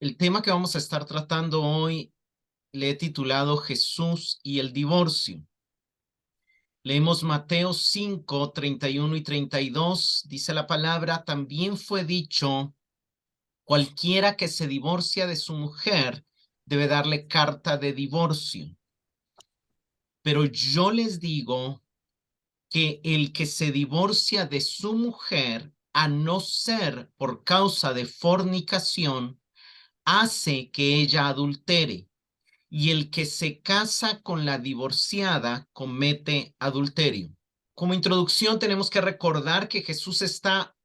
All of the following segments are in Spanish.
El tema que vamos a estar tratando hoy le he titulado Jesús y el divorcio. Leemos Mateo 5, 31 y 32. Dice la palabra: también fue dicho, cualquiera que se divorcia de su mujer debe darle carta de divorcio. Pero yo les digo que el que se divorcia de su mujer, a no ser por causa de fornicación, hace que ella adultere. Y el que se casa con la divorciada comete adulterio. Como introducción, tenemos que recordar que Jesús está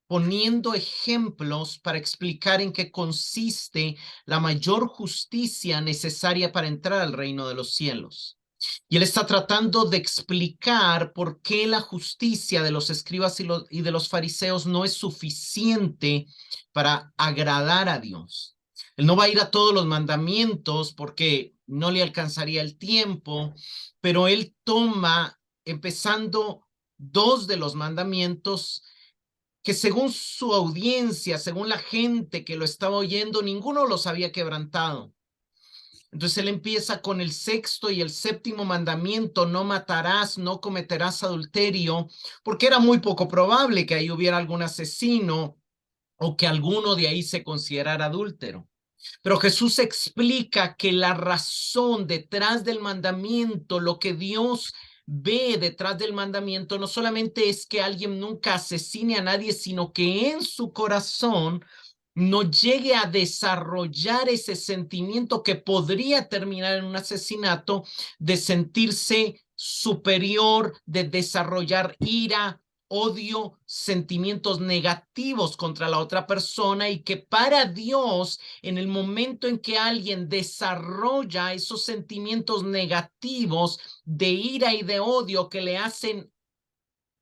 poniendo ejemplos para explicar en qué consiste la mayor justicia necesaria para entrar al reino de los cielos. Y él está tratando de explicar por qué la justicia de los escribas y de los fariseos no es suficiente para agradar a Dios. Él no va a ir a todos los mandamientos porque no le alcanzaría el tiempo, pero él toma, empezando dos de los mandamientos que según su audiencia, según la gente que lo estaba oyendo, ninguno los había quebrantado. Entonces él empieza con el sexto y el séptimo mandamiento: no matarás, no cometerás adulterio, porque era muy poco probable que ahí hubiera algún asesino o que alguno de ahí se considerara adúltero. Pero Jesús explica que la razón detrás del mandamiento, lo que Dios ve detrás del mandamiento, no solamente es que alguien nunca asesine a nadie, sino que en su corazón no llegue a desarrollar ese sentimiento que podría terminar en un asesinato, de sentirse superior, de desarrollar ira, odio, sentimientos negativos contra la otra persona, y que para Dios, en el momento en que alguien desarrolla esos sentimientos negativos de ira y de odio que le hacen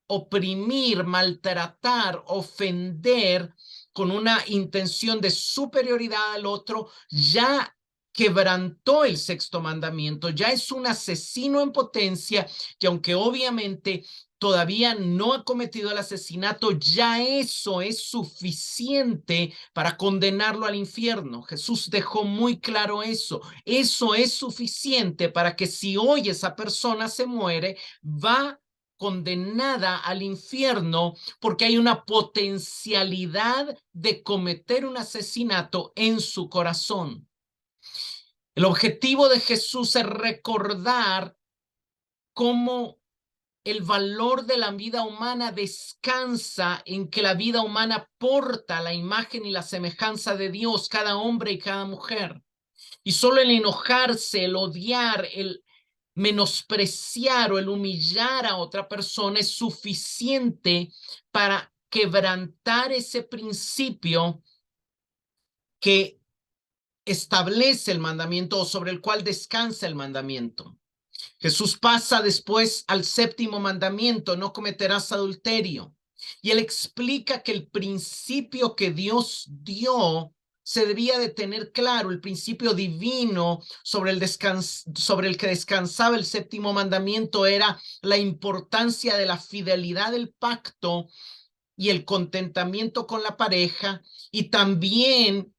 oprimir, maltratar, ofender con una intención de superioridad al otro, ya quebrantó el sexto mandamiento, ya es un asesino en potencia, que aunque obviamente todavía no ha cometido el asesinato, ya eso es suficiente para condenarlo al infierno. Jesús dejó muy claro eso. Eso es suficiente para que si hoy esa persona se muere, va condenada al infierno, porque hay una potencialidad de cometer un asesinato en su corazón. El objetivo de Jesús es recordar cómo el valor de la vida humana descansa en que la vida humana porta la imagen y la semejanza de Dios, cada hombre y cada mujer. Y solo el enojarse, el odiar, el menospreciar o el humillar a otra persona es suficiente para quebrantar ese principio que establece el mandamiento, o sobre el cual descansa el mandamiento. Jesús pasa después al séptimo mandamiento: no cometerás adulterio. Y él explica que el principio que Dios dio se debía de tener claro, el principio divino sobre el que descansaba el séptimo mandamiento era la importancia de la fidelidad del pacto y el contentamiento con la pareja, y también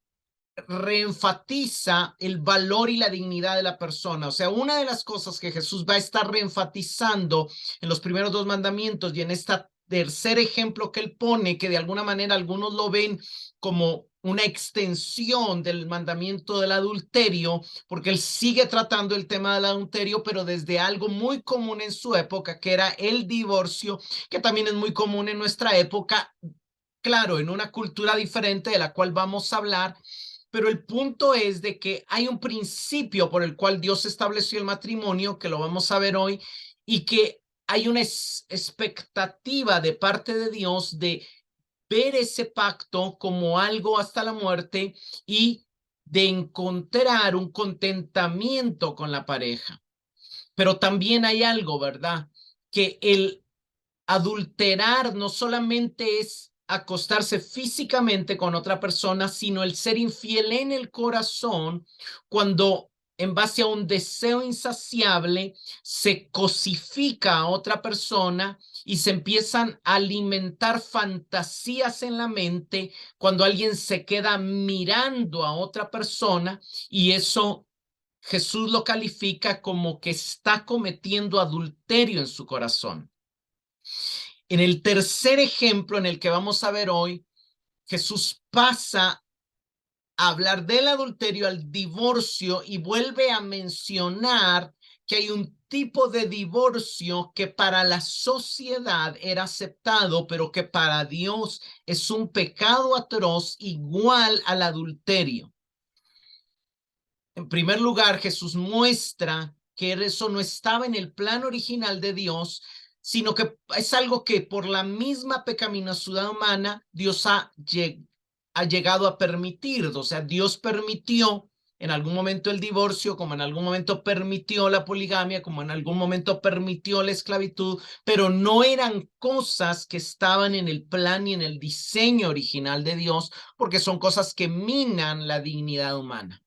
reenfatiza el valor y la dignidad de la persona. O sea, una de las cosas que Jesús va a estar reenfatizando en los primeros dos mandamientos y en este tercer ejemplo que él pone, que de alguna manera algunos lo ven como una extensión del mandamiento del adulterio, porque él sigue tratando el tema del adulterio, pero desde algo muy común en su época, que era el divorcio, que también es muy común en nuestra época, claro, en una cultura diferente de la cual vamos a hablar. Pero el punto es de que hay un principio por el cual Dios estableció el matrimonio, que lo vamos a ver hoy, y que hay una expectativa de parte de Dios de ver ese pacto como algo hasta la muerte, y de encontrar un contentamiento con la pareja. Pero también hay algo, ¿verdad? Que el adulterar no solamente es acostarse físicamente con otra persona, sino el ser infiel en el corazón, cuando en base a un deseo insaciable, se cosifica a otra persona y se empiezan a alimentar fantasías en la mente cuando alguien se queda mirando a otra persona, y eso Jesús lo califica como que está cometiendo adulterio en su corazón. En el tercer ejemplo en el que vamos a ver hoy, Jesús pasa a hablar del adulterio al divorcio y vuelve a mencionar que hay un tipo de divorcio que para la sociedad era aceptado, pero que para Dios es un pecado atroz igual al adulterio. En primer lugar, Jesús muestra que eso no estaba en el plan original de Dios, sino que es algo que por la misma pecaminosidad humana Dios ha llegado a permitir. O sea, Dios permitió en algún momento el divorcio, como en algún momento permitió la poligamia, como en algún momento permitió la esclavitud, pero no eran cosas que estaban en el plan y en el diseño original de Dios, porque son cosas que minan la dignidad humana.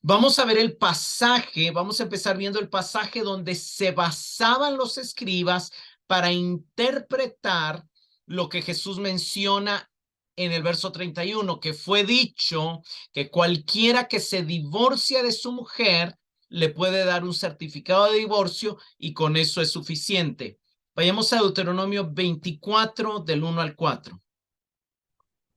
Vamos a ver el pasaje, vamos a empezar viendo el pasaje donde se basaban los escribas para interpretar lo que Jesús menciona en el verso 31, que fue dicho que cualquiera que se divorcia de su mujer le puede dar un certificado de divorcio y con eso es suficiente. Vayamos a Deuteronomio 24 del 1 al 4.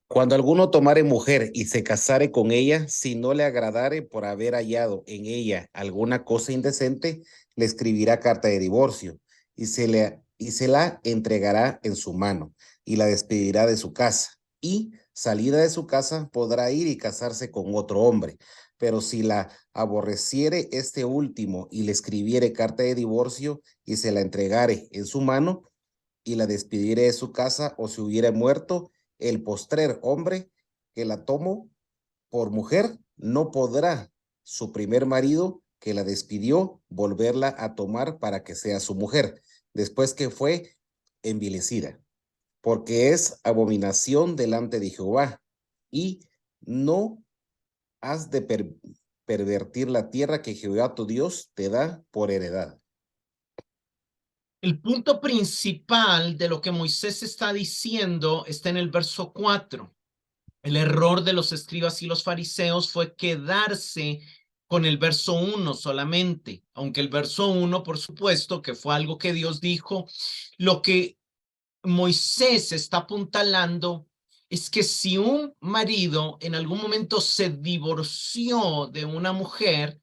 Cuando alguno tomare mujer y se casare con ella, si no le agradare por haber hallado en ella alguna cosa indecente, le escribirá carta de divorcio y se la entregará en su mano y la despedirá de su casa. Y salida de su casa podrá ir y casarse con otro hombre. Pero si la aborreciere este último y le escribiere carta de divorcio y se la entregare en su mano y la despidiere de su casa, o si hubiere muerto, el postrer hombre que la tomó por mujer no podrá su primer marido que la despidió volverla a tomar para que sea su mujer, después que fue envilecida, porque es abominación delante de Jehová, y no has de pervertir la tierra que Jehová tu Dios te da por heredad. El punto principal de lo que Moisés está diciendo está en el verso 4. El error de los escribas y los fariseos fue quedarse con el verso 1 solamente, aunque el verso 1, por supuesto, que fue algo que Dios dijo. Lo que Moisés está apuntalando es que si un marido en algún momento se divorció de una mujer,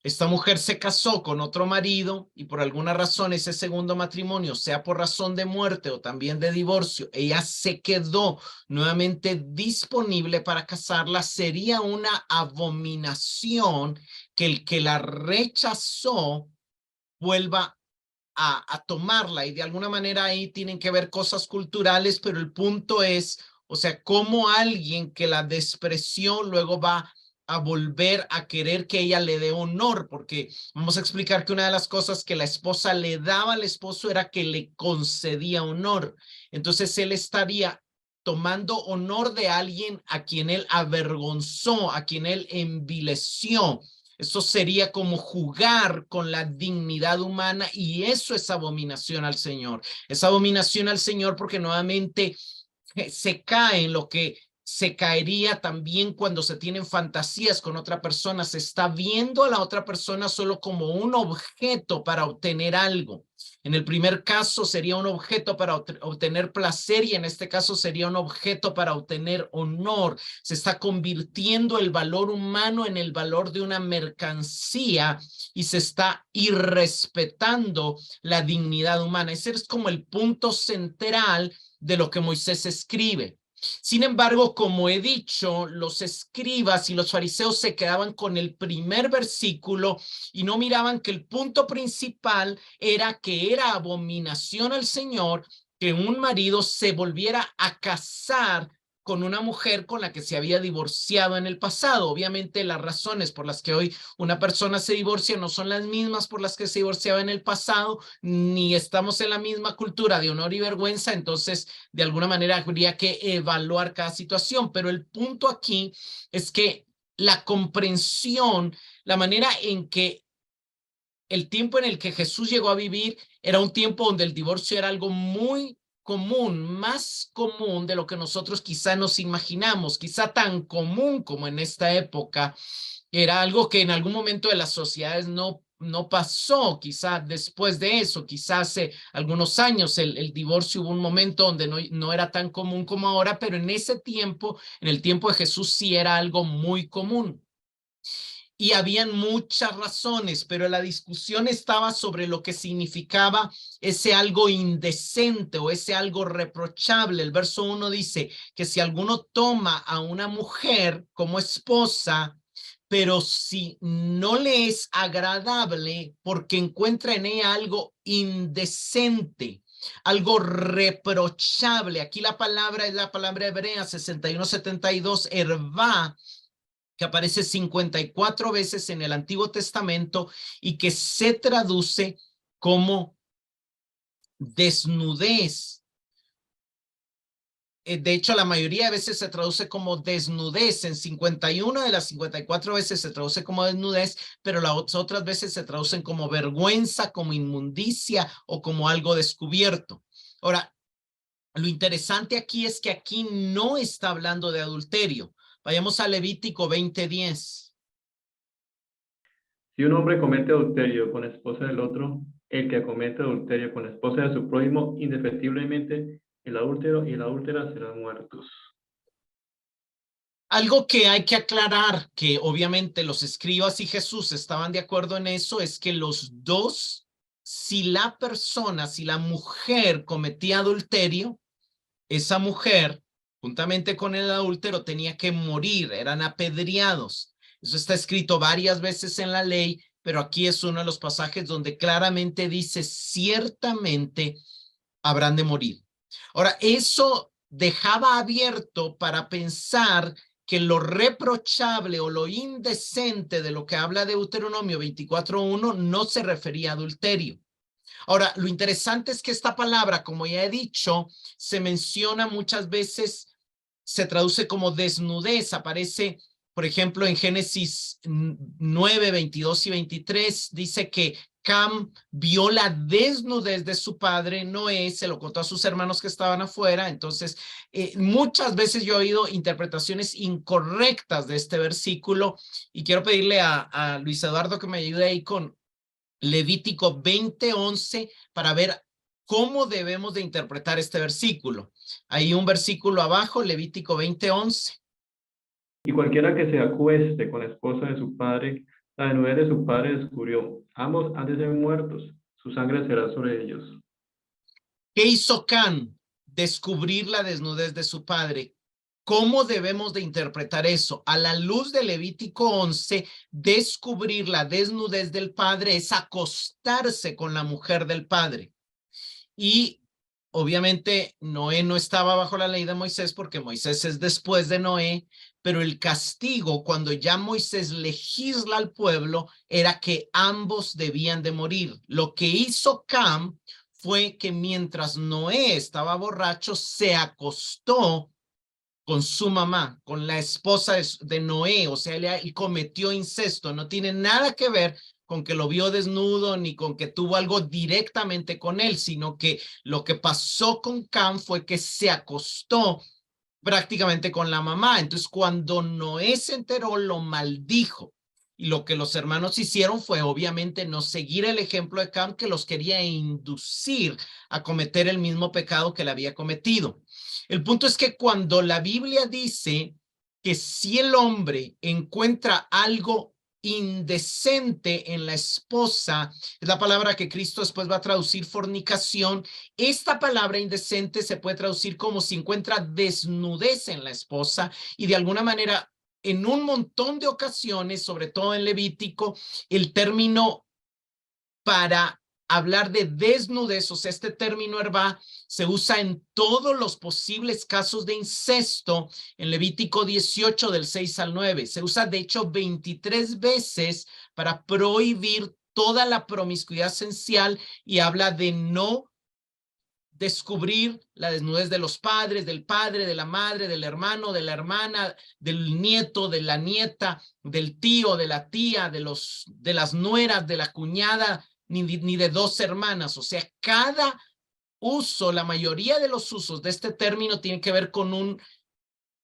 esta mujer se casó con otro marido y por alguna razón ese segundo matrimonio, sea por razón de muerte o también de divorcio, ella se quedó nuevamente disponible para casarla, sería una abominación que el que la rechazó vuelva a tomarla, y de alguna manera ahí tienen que ver cosas culturales, pero el punto es, o sea, cómo alguien que la despreció luego va a volver a querer que ella le dé honor, porque vamos a explicar que una de las cosas que la esposa le daba al esposo era que le concedía honor. Entonces él estaría tomando honor de alguien a quien él avergonzó, a quien él envileció. Eso sería como jugar con la dignidad humana, y eso es abominación al Señor. Es abominación al Señor porque nuevamente se cae en lo que se caería también cuando se tienen fantasías con otra persona. Se está viendo a la otra persona solo como un objeto para obtener algo. En el primer caso sería un objeto para obtener placer, y en este caso sería un objeto para obtener honor. Se está convirtiendo el valor humano en el valor de una mercancía y se está irrespetando la dignidad humana. Ese es como el punto central de lo que Moisés escribe. Sin embargo, como he dicho, los escribas y los fariseos se quedaban con el primer versículo y no miraban que el punto principal era que era abominación al Señor que un marido se volviera a casar con una mujer con la que se había divorciado en el pasado. Obviamente las razones por las que hoy una persona se divorcia no son las mismas por las que se divorciaba en el pasado, ni estamos en la misma cultura de honor y vergüenza, entonces de alguna manera habría que evaluar cada situación, pero el punto aquí es que la comprensión, la manera en que el tiempo en el que Jesús llegó a vivir era un tiempo donde el divorcio era algo muy común, más común de lo que nosotros quizá nos imaginamos, quizá tan común como en esta época. Era algo que en algún momento de las sociedades no pasó, quizá después de eso, quizá hace algunos años el divorcio hubo un momento donde no era tan común como ahora, pero en ese tiempo, en el tiempo de Jesús, sí era algo muy común. Y habían muchas razones, pero la discusión estaba sobre lo que significaba ese algo indecente o ese algo reprochable. El verso 1 dice que si alguno toma a una mujer como esposa, pero si no le es agradable porque encuentra en ella algo indecente, algo reprochable. Aquí la palabra es la palabra hebrea 6172, ervá, que aparece 54 veces en el Antiguo Testamento y que se traduce como desnudez. De hecho, la mayoría de veces se traduce como desnudez. En 51 de las 54 veces se traduce como desnudez, pero las otras veces se traducen como vergüenza, como inmundicia o como algo descubierto. Ahora, lo interesante aquí es que aquí no está hablando de adulterio. Vayamos a Levítico 20:10. Si un hombre comete adulterio con la esposa del otro, el que comete adulterio con la esposa de su prójimo, indefectiblemente el adúltero y la adúltera serán muertos. Algo que hay que aclarar, que obviamente los escribas y Jesús estaban de acuerdo en eso, es que los dos, si la persona, si la mujer cometía adulterio, esa mujer, juntamente con el adúltero, tenía que morir, eran apedreados. Eso está escrito varias veces en la ley, pero aquí es uno de los pasajes donde claramente dice, ciertamente habrán de morir. Ahora, eso dejaba abierto para pensar que lo reprochable o lo indecente de lo que habla Deuteronomio 24:1 no se refería a adulterio. Ahora, lo interesante es que esta palabra, como ya he dicho, se menciona muchas veces, se traduce como desnudez, aparece, por ejemplo, en Génesis 9, 22 y 23, dice que Cam vio la desnudez de su padre Noé, se lo contó a sus hermanos que estaban afuera. Entonces, muchas veces yo he oído interpretaciones incorrectas de este versículo y quiero pedirle a Luis Eduardo que me ayude ahí con Levítico 20:11 para ver cómo debemos de interpretar este versículo. Hay un versículo abajo, Levítico 20:11. Y cualquiera que se acueste con la esposa de su padre, la desnudez de su padre descubrió. Ambos han de ser muertos, su sangre será sobre ellos. ¿Qué hizo Can? Descubrir la desnudez de su padre. ¿Cómo debemos de interpretar eso? A la luz de Levítico 11, descubrir la desnudez del padre es acostarse con la mujer del padre. Y obviamente Noé no estaba bajo la ley de Moisés porque Moisés es después de Noé, pero el castigo cuando ya Moisés legisla al pueblo era que ambos debían de morir. Lo que hizo Cam fue que mientras Noé estaba borracho, se acostó con su mamá, con la esposa de Noé, o sea, él cometió incesto. No tiene nada que ver con que lo vio desnudo ni con que tuvo algo directamente con él, sino que lo que pasó con Cam fue que se acostó prácticamente con la mamá. Entonces, cuando Noé se enteró, lo maldijo. Y lo que los hermanos hicieron fue obviamente no seguir el ejemplo de Cam, que los quería inducir a cometer el mismo pecado que él había cometido. El punto es que cuando la Biblia dice que si el hombre encuentra algo indecente en la esposa, es la palabra que Cristo después va a traducir fornicación. Esta palabra indecente se puede traducir como si encuentra desnudez en la esposa, y de alguna manera en un montón de ocasiones, sobre todo en Levítico, el término para hablar de desnudez, o sea, este término hervá, se usa en todos los posibles casos de incesto en Levítico 18 del 6 al 9. Se usa de hecho 23 veces para prohibir toda la promiscuidad esencial y habla de no descubrir la desnudez de los padres, del padre, de la madre, del hermano, de la hermana, del nieto, de la nieta, del tío, de la tía, de las nueras, de la cuñada, ni de dos hermanas. O sea, cada uso, la mayoría de los usos de este término tiene que ver con un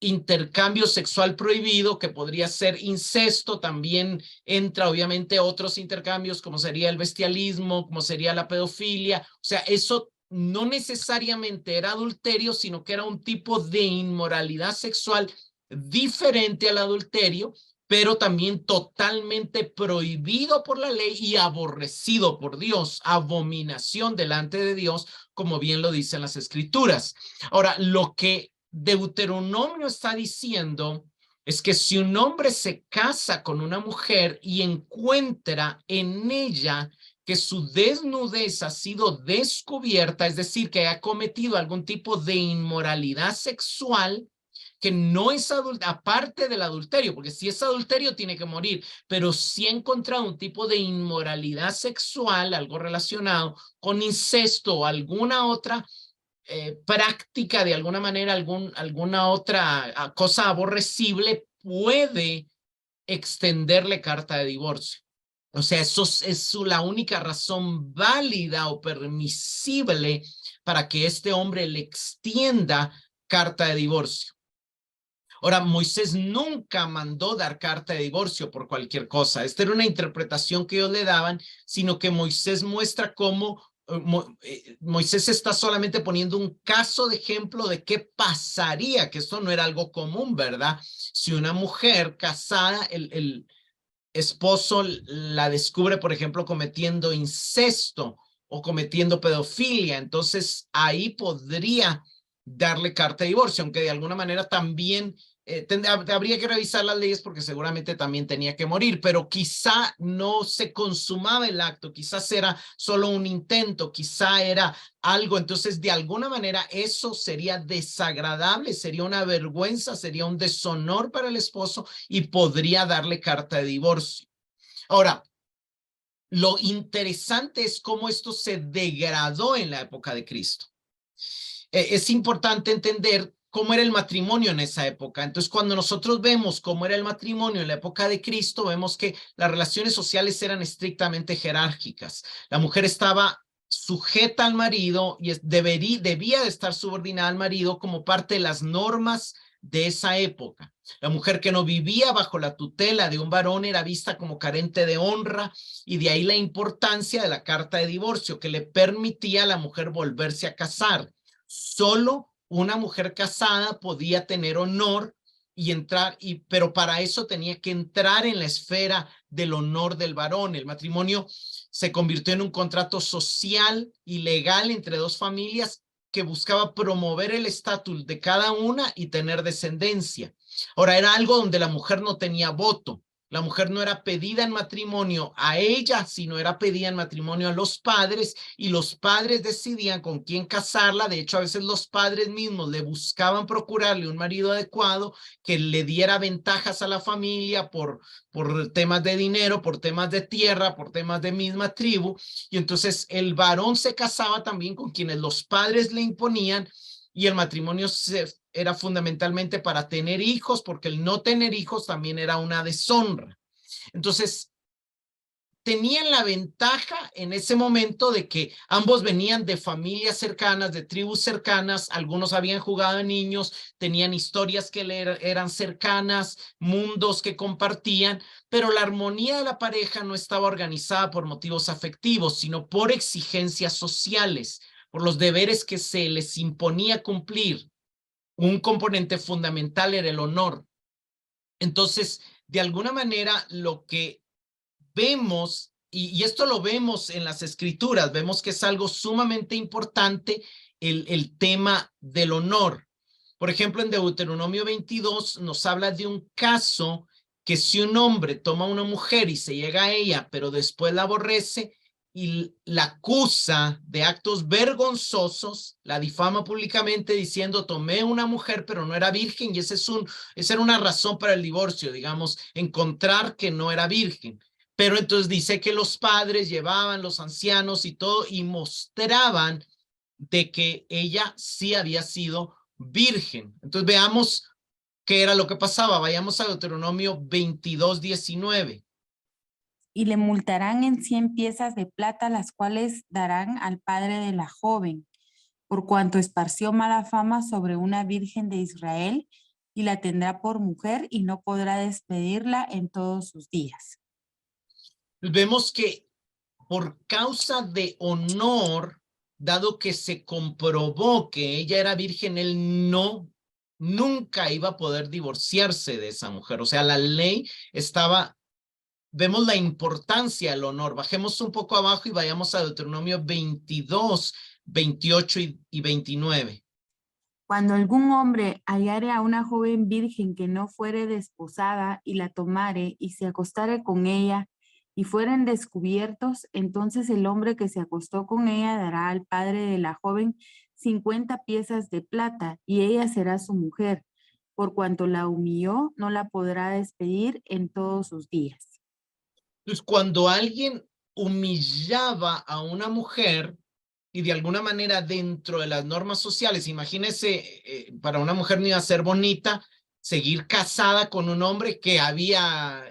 intercambio sexual prohibido, que podría ser incesto. También entra obviamente otros intercambios como sería el bestialismo, como sería la pedofilia. O sea, eso no necesariamente era adulterio, sino que era un tipo de inmoralidad sexual diferente al adulterio, pero también totalmente prohibido por la ley y aborrecido por Dios, abominación delante de Dios, como bien lo dicen las Escrituras. Ahora, lo que Deuteronomio está diciendo es que si un hombre se casa con una mujer y encuentra en ella que su desnudez ha sido descubierta, es decir, que ha cometido algún tipo de inmoralidad sexual, que no es aparte del adulterio, porque si es adulterio tiene que morir, pero si ha encontrado un tipo de inmoralidad sexual, algo relacionado con incesto o alguna otra práctica, de alguna manera, alguna otra cosa aborrecible, puede extenderle carta de divorcio. O sea, eso es la única razón válida o permisible para que este hombre le extienda carta de divorcio. Ahora, Moisés nunca mandó dar carta de divorcio por cualquier cosa. Esta era una interpretación que ellos le daban, sino que Moisés muestra cómo Moisés está solamente poniendo un caso de ejemplo de qué pasaría, que esto no era algo común, ¿verdad? Si una mujer casada, el esposo la descubre, por ejemplo, cometiendo incesto o cometiendo pedofilia, entonces ahí podría darle carta de divorcio, aunque de alguna manera también habría que revisar las leyes porque seguramente también tenía que morir, pero quizá no se consumaba el acto, quizás era solo un intento, quizá era algo. Entonces de alguna manera eso sería desagradable, sería una vergüenza, sería un deshonor para el esposo y podría darle carta de divorcio. Ahora, lo interesante es cómo esto se degradó en la época de Cristo. Es importante entender cómo era el matrimonio en esa época. Entonces, cuando nosotros vemos cómo era el matrimonio en la época de Cristo, vemos que las relaciones sociales eran estrictamente jerárquicas. La mujer estaba sujeta al marido y debía de estar subordinada al marido como parte de las normas de esa época. La mujer que no vivía bajo la tutela de un varón era vista como carente de honra, y de ahí la importancia de la carta de divorcio, que le permitía a la mujer volverse a casar. Solo una mujer casada podía tener honor y entrar, pero para eso tenía que entrar en la esfera del honor del varón. El matrimonio se convirtió en un contrato social y legal entre dos familias que buscaba promover el estatus de cada una y tener descendencia. Ahora, era algo donde la mujer no tenía voto. La mujer no era pedida en matrimonio a ella, sino era pedida en matrimonio a los padres, y los padres decidían con quién casarla. De hecho, a veces los padres mismos le buscaban procurarle un marido adecuado que le diera ventajas a la familia por temas de dinero, por temas de tierra, por temas de misma tribu. Y entonces el varón se casaba también con quienes los padres le imponían, y el matrimonio era fundamentalmente para tener hijos, porque el no tener hijos también era una deshonra. Entonces, tenían la ventaja en ese momento de que ambos venían de familias cercanas, de tribus cercanas, algunos habían jugado de niños, tenían historias que eran cercanas, mundos que compartían, pero la armonía de la pareja no estaba organizada por motivos afectivos, sino por exigencias sociales, por los deberes que se les imponía cumplir. Un componente fundamental era el honor. Entonces, de alguna manera, lo que vemos, y esto lo vemos en las Escrituras, vemos que es algo sumamente importante el tema del honor. Por ejemplo, en Deuteronomio 22 nos habla de un caso que si un hombre toma a una mujer y se llega a ella, pero después la aborrece y la acusa de actos vergonzosos, la difama públicamente diciendo: tomé una mujer pero no era virgen, y esa era una razón para el divorcio, digamos, encontrar que no era virgen. Pero entonces dice que los padres llevaban, los ancianos y todo, y mostraban de que ella sí había sido virgen. Entonces veamos qué era lo que pasaba. Vayamos a Deuteronomio 22:19. Y le multarán en 100 piezas de plata, las cuales darán al padre de la joven, por cuanto esparció mala fama sobre una virgen de Israel, y la tendrá por mujer y no podrá despedirla en todos sus días. Vemos que por causa de honor, dado que se comprobó que ella era virgen, él nunca iba a poder divorciarse de esa mujer. O sea, la ley estaba, vemos la importancia del honor. Bajemos un poco abajo y vayamos a Deuteronomio 22:28 y 29. Cuando algún hombre hallare a una joven virgen que no fuere desposada y la tomare y se acostare con ella y fueren descubiertos, entonces el hombre que se acostó con ella dará al padre de la joven 50 piezas de plata y ella será su mujer. Por cuanto la humilló, no la podrá despedir en todos sus días. Entonces, cuando alguien humillaba a una mujer, y de alguna manera dentro de las normas sociales, imagínese, para una mujer no iba a ser bonita seguir casada con un hombre que había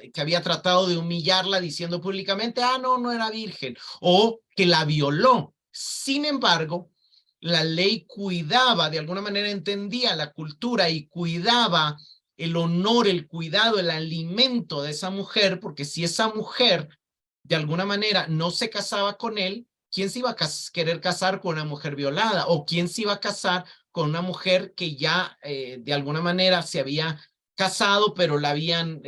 tratado de humillarla diciendo públicamente, no era virgen, o que la violó. Sin embargo, la ley cuidaba, de alguna manera entendía la cultura y cuidaba el honor, el cuidado, el alimento de esa mujer, porque si esa mujer de alguna manera no se casaba con él, ¿quién se iba a querer casar con una mujer violada? ¿O quién se iba a casar con una mujer que ya de alguna manera se había casado, pero la habían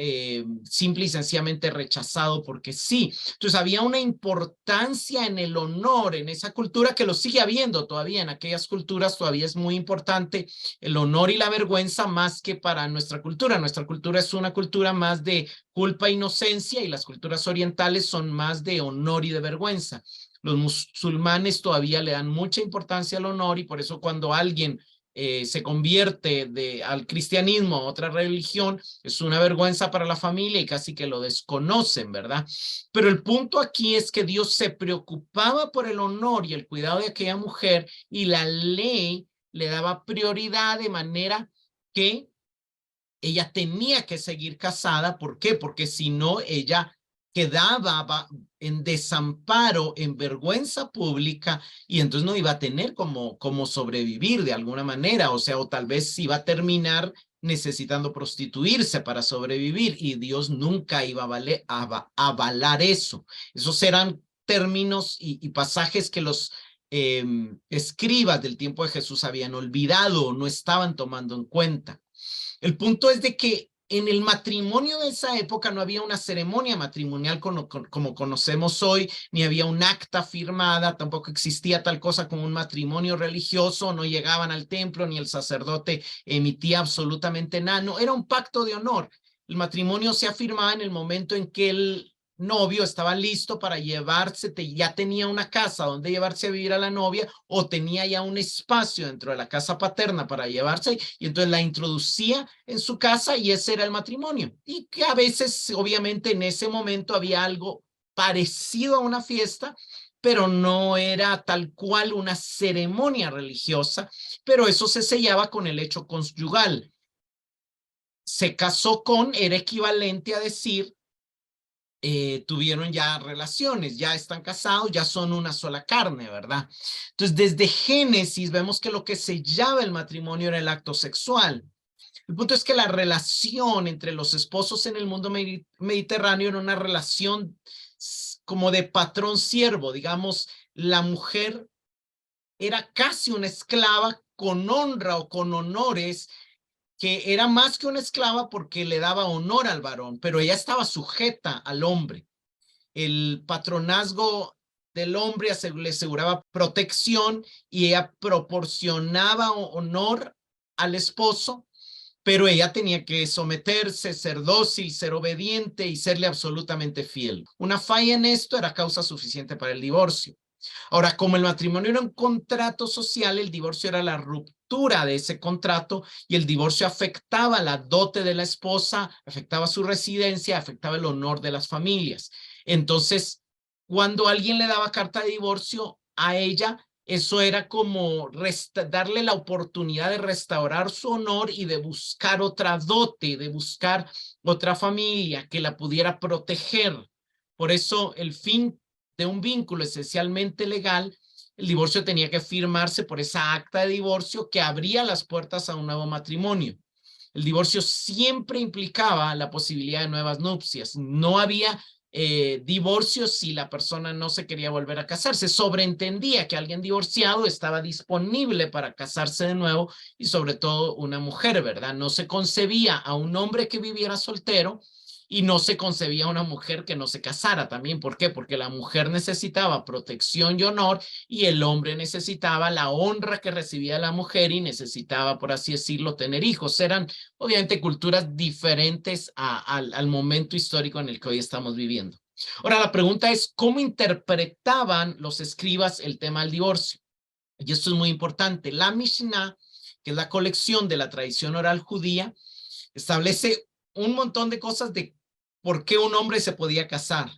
simple y sencillamente rechazado porque sí? Entonces había una importancia en el honor en esa cultura que lo sigue habiendo todavía. En aquellas culturas todavía es muy importante el honor y la vergüenza más que para nuestra cultura. Nuestra cultura es una cultura más de culpa e inocencia y las culturas orientales son más de honor y de vergüenza. Los musulmanes todavía le dan mucha importancia al honor y por eso cuando alguien se convierte al cristianismo, a otra religión, es una vergüenza para la familia y casi que lo desconocen, ¿verdad? Pero el punto aquí es que Dios se preocupaba por el honor y el cuidado de aquella mujer y la ley le daba prioridad de manera que ella tenía que seguir casada. ¿Por qué? Porque si no, ella quedaba en desamparo, en vergüenza pública, y entonces no iba a tener como sobrevivir de alguna manera, o sea, o tal vez iba a terminar necesitando prostituirse para sobrevivir, y Dios nunca iba a avalar eso. Esos eran términos y pasajes que los escribas del tiempo de Jesús habían olvidado o no estaban tomando en cuenta. El punto es de que en el matrimonio de esa época no había una ceremonia matrimonial como conocemos hoy, ni había un acta firmada, tampoco existía tal cosa como un matrimonio religioso, no llegaban al templo, ni el sacerdote emitía absolutamente nada, no, era un pacto de honor. El matrimonio se afirmaba en el momento en que el novio estaba listo para llevarse, ya tenía una casa donde llevarse a vivir a la novia o tenía ya un espacio dentro de la casa paterna para llevarse y entonces la introducía en su casa y ese era el matrimonio. Y que a veces, obviamente, en ese momento había algo parecido a una fiesta, pero no era tal cual una ceremonia religiosa, pero eso se sellaba con el hecho conyugal. Se casó con, era equivalente a decir, tuvieron ya relaciones, ya están casados, ya son una sola carne, ¿verdad? Entonces, desde Génesis vemos que lo que sellaba el matrimonio era el acto sexual. El punto es que la relación entre los esposos en el mundo mediterráneo era una relación como de patrón-siervo, digamos, la mujer era casi una esclava con honra o con honores, que era más que una esclava porque le daba honor al varón, pero ella estaba sujeta al hombre. El patronazgo del hombre le aseguraba protección y ella proporcionaba honor al esposo, pero ella tenía que someterse, ser dócil, ser obediente y serle absolutamente fiel. Una falla en esto era causa suficiente para el divorcio. Ahora, como el matrimonio era un contrato social, el divorcio era la ruptura de ese contrato y el divorcio afectaba la dote de la esposa, afectaba su residencia, afectaba el honor de las familias. Entonces, cuando alguien le daba carta de divorcio a ella, eso era como darle la oportunidad de restaurar su honor y de buscar otra dote, de buscar otra familia que la pudiera proteger. Por eso el fin de un vínculo esencialmente legal, el divorcio tenía que firmarse por esa acta de divorcio que abría las puertas a un nuevo matrimonio. El divorcio siempre implicaba la posibilidad de nuevas nupcias. No había divorcio si la persona no se quería volver a casar. Se sobreentendía que alguien divorciado estaba disponible para casarse de nuevo y sobre todo una mujer, ¿verdad? No se concebía a un hombre que viviera soltero y no se concebía a una mujer que no se casara también. ¿Por qué? Porque la mujer necesitaba protección y honor y el hombre necesitaba la honra que recibía la mujer y necesitaba, por así decirlo, tener hijos. Eran obviamente culturas diferentes al momento histórico en el que hoy estamos viviendo. Ahora, la pregunta es, ¿cómo interpretaban los escribas el tema del divorcio? Y esto es muy importante. La Mishnah, que es la colección de la tradición oral judía, establece un montón de cosas de por qué un hombre se podía casar.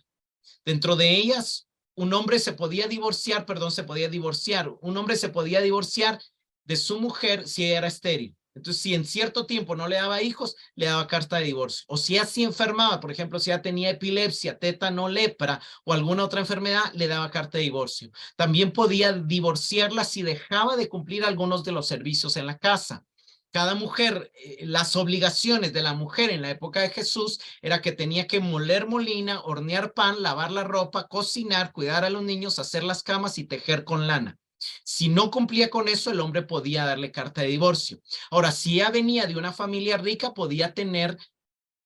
Dentro de ellas, un hombre se podía divorciar, un hombre se podía divorciar de su mujer si ella era estéril. Entonces, si en cierto tiempo no le daba hijos, le daba carta de divorcio. O si así enfermaba, por ejemplo, si ya tenía epilepsia, tétano, lepra o alguna otra enfermedad, le daba carta de divorcio. También podía divorciarla si dejaba de cumplir algunos de los servicios en la casa. Cada mujer, las obligaciones de la mujer en la época de Jesús era que tenía que moler molina, hornear pan, lavar la ropa, cocinar, cuidar a los niños, hacer las camas y tejer con lana. Si no cumplía con eso, el hombre podía darle carta de divorcio. Ahora, si ella venía de una familia rica, podía tener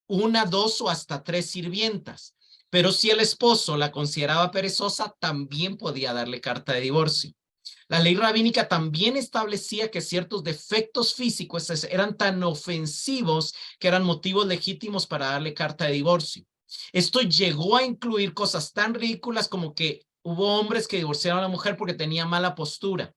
1, 2 o hasta 3 sirvientas. Pero si el esposo la consideraba perezosa, también podía darle carta de divorcio. La ley rabínica también establecía que ciertos defectos físicos eran tan ofensivos que eran motivos legítimos para darle carta de divorcio. Esto llegó a incluir cosas tan ridículas como que hubo hombres que divorciaron a la mujer porque tenía mala postura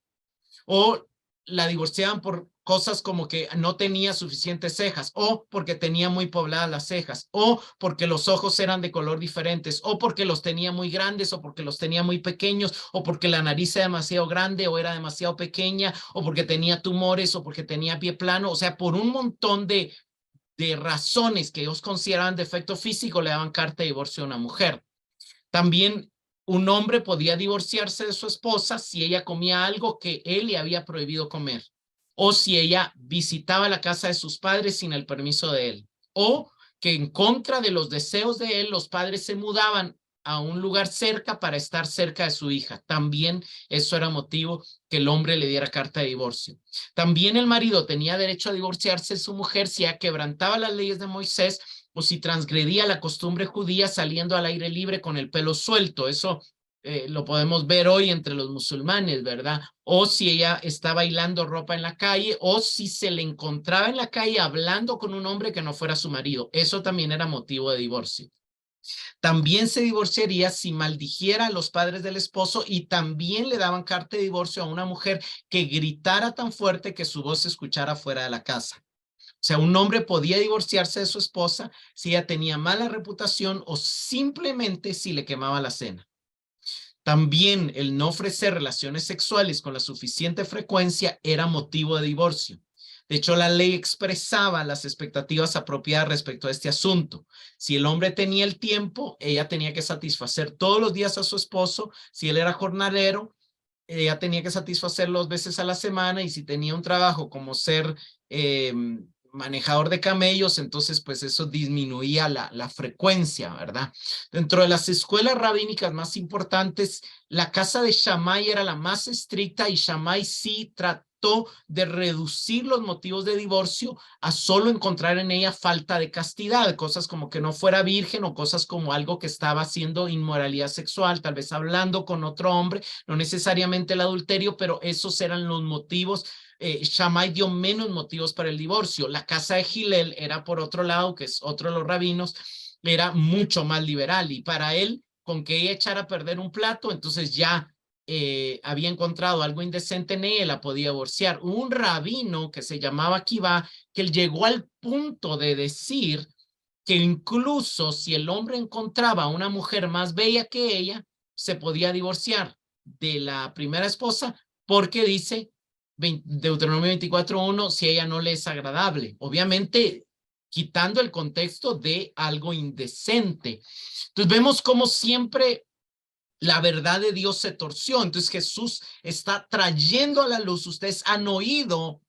o la divorciaban por cosas como que no tenía suficientes cejas o porque tenía muy pobladas las cejas o porque los ojos eran de color diferentes o porque los tenía muy grandes o porque los tenía muy pequeños o porque la nariz era demasiado grande o era demasiado pequeña o porque tenía tumores o porque tenía pie plano. O sea, por un montón de razones que ellos consideraban defecto físico le daban carta de divorcio a una mujer. También un hombre podía divorciarse de su esposa si ella comía algo que él le había prohibido comer, o si ella visitaba la casa de sus padres sin el permiso de él, o que en contra de los deseos de él, los padres se mudaban a un lugar cerca para estar cerca de su hija. También eso era motivo que el hombre le diera carta de divorcio. También el marido tenía derecho a divorciarse de su mujer si ella quebrantaba las leyes de Moisés o si transgredía la costumbre judía saliendo al aire libre con el pelo suelto. Eso lo podemos ver hoy entre los musulmanes, ¿verdad? O si ella está bailando ropa en la calle, o si se le encontraba en la calle hablando con un hombre que no fuera su marido. Eso también era motivo de divorcio. También se divorciaría si maldijera a los padres del esposo y también le daban carta de divorcio a una mujer que gritara tan fuerte que su voz se escuchara fuera de la casa. O sea, un hombre podía divorciarse de su esposa si ella tenía mala reputación o simplemente si le quemaba la cena. También el no ofrecer relaciones sexuales con la suficiente frecuencia era motivo de divorcio. De hecho, la ley expresaba las expectativas apropiadas respecto a este asunto. Si el hombre tenía el tiempo, ella tenía que satisfacer todos los días a su esposo. Si él era jornalero, ella tenía que satisfacerlo 2 veces a la semana, y si tenía un trabajo como ser manejador de camellos, entonces pues eso disminuía la frecuencia, ¿verdad? Dentro de las escuelas rabínicas más importantes, la casa de Shammai era la más estricta y Shammai sí trató de reducir los motivos de divorcio a solo encontrar en ella falta de castidad, cosas como que no fuera virgen o cosas como algo que estaba haciendo inmoralidad sexual, tal vez hablando con otro hombre, no necesariamente el adulterio, pero esos eran los motivos. Shammai dio menos motivos para el divorcio. La casa de Hillel era, por otro lado, que es otro de los rabinos, era mucho más liberal, y para él, con que ella echara a perder un plato, entonces ya había encontrado algo indecente en ella, la podía divorciar. Un rabino que se llamaba Akiva, que él llegó al punto de decir que incluso si el hombre encontraba a una mujer más bella que ella, se podía divorciar de la primera esposa porque dice Deuteronomio 24:1, si a ella no le es agradable. Obviamente, quitando el contexto de algo indecente. Entonces vemos cómo siempre la verdad de Dios se torció. Entonces Jesús está trayendo a la luz. Ustedes han oído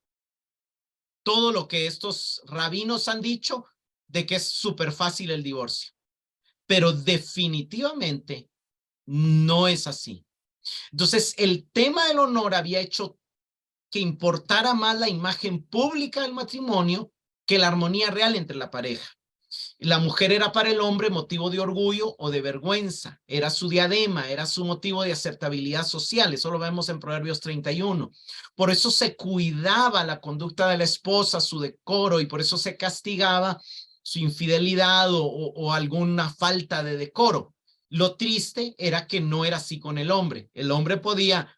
todo lo que estos rabinos han dicho de que es súper fácil el divorcio. Pero definitivamente no es así. Entonces, el tema del honor había hecho que importara más la imagen pública del matrimonio que la armonía real entre la pareja. La mujer era para el hombre motivo de orgullo o de vergüenza, era su diadema, era su motivo de aceptabilidad social, eso lo vemos en Proverbios 31. Por eso se cuidaba la conducta de la esposa, su decoro, y por eso se castigaba su infidelidad o alguna falta de decoro. Lo triste era que no era así con el hombre. El hombre podía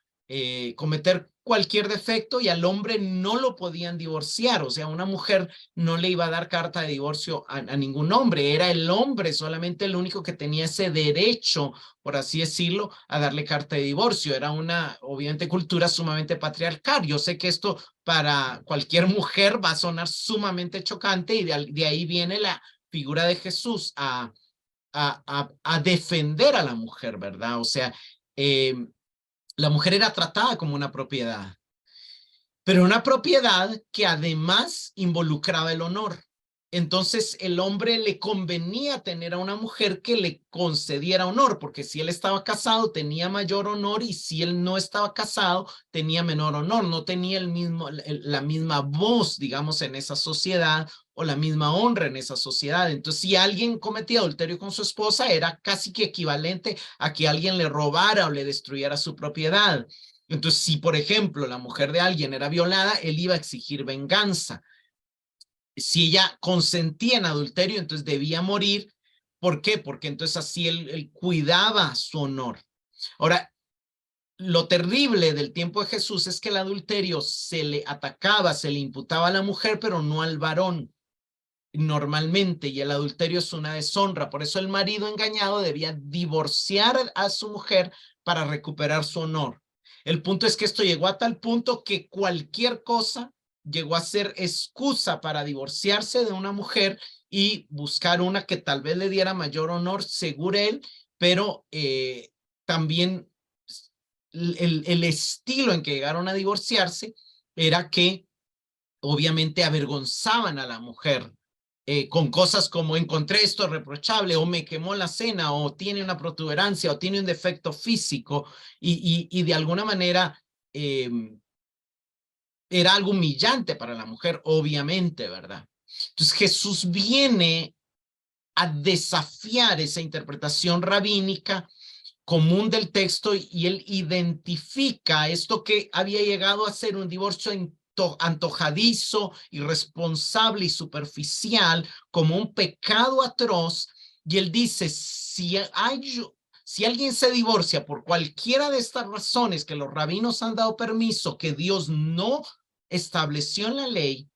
cometer cualquier defecto y al hombre no lo podían divorciar. O sea, una mujer no le iba a dar carta de divorcio a ningún hombre. Era el hombre solamente el único que tenía ese derecho, por así decirlo, a darle carta de divorcio. Era una, obviamente, cultura sumamente patriarcal. Yo sé que esto para cualquier mujer va a sonar sumamente chocante y de ahí viene la figura de Jesús a defender a la mujer, ¿verdad? O sea, la mujer era tratada como una propiedad, pero una propiedad que además involucraba el honor. Entonces el hombre le convenía tener a una mujer que le concediera honor, porque si él estaba casado tenía mayor honor y si él no estaba casado tenía menor honor, no tenía la misma voz, digamos, en esa sociedad o la misma honra en esa sociedad. Entonces si alguien cometía adulterio con su esposa era casi que equivalente a que alguien le robara o le destruyera su propiedad. Entonces, si por ejemplo la mujer de alguien era violada, él iba a exigir venganza. Si ella consentía en adulterio, entonces debía morir. ¿Por qué? Porque entonces así él cuidaba su honor. Ahora, lo terrible del tiempo de Jesús es que el adulterio se le atacaba, se le imputaba a la mujer, pero no al varón normalmente, y el adulterio es una deshonra. Por eso el marido engañado debía divorciar a su mujer para recuperar su honor. El punto es que esto llegó a tal punto que cualquier cosa llegó a ser excusa para divorciarse de una mujer y buscar una que tal vez le diera mayor honor, según él, pero también el estilo en que llegaron a divorciarse era que obviamente avergonzaban a la mujer con cosas como encontré esto reprochable o me quemó la cena o tiene una protuberancia o tiene un defecto físico y de alguna manera era algo humillante para la mujer, obviamente, ¿verdad? Entonces Jesús viene a desafiar esa interpretación rabínica común del texto y él identifica esto que había llegado a ser un divorcio antojadizo, irresponsable y superficial como un pecado atroz, y él dice, si alguien se divorcia por cualquiera de estas razones que los rabinos han dado permiso, que Dios no estableció en la ley,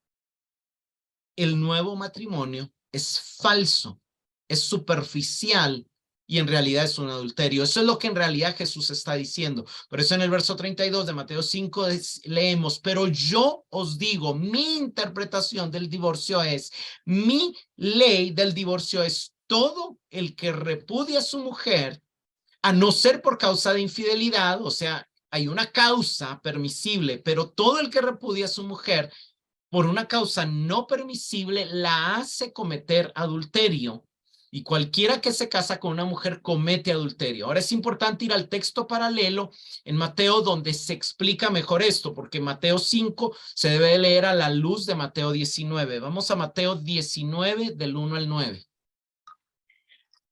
el nuevo matrimonio es falso, es superficial y en realidad es un adulterio. Eso es lo que en realidad Jesús está diciendo. Por eso en el verso 32 de Mateo 5 leemos, pero yo os digo, mi interpretación del divorcio es, mi ley del divorcio es todo el que repudia a su mujer, a no ser por causa de infidelidad, o sea, hay una causa permisible, pero todo el que repudia a su mujer por una causa no permisible la hace cometer adulterio. Y cualquiera que se casa con una mujer comete adulterio. Ahora es importante ir al texto paralelo en Mateo donde se explica mejor esto, porque Mateo 5 se debe leer a la luz de Mateo 19. Vamos a Mateo 19 del 1 al 9.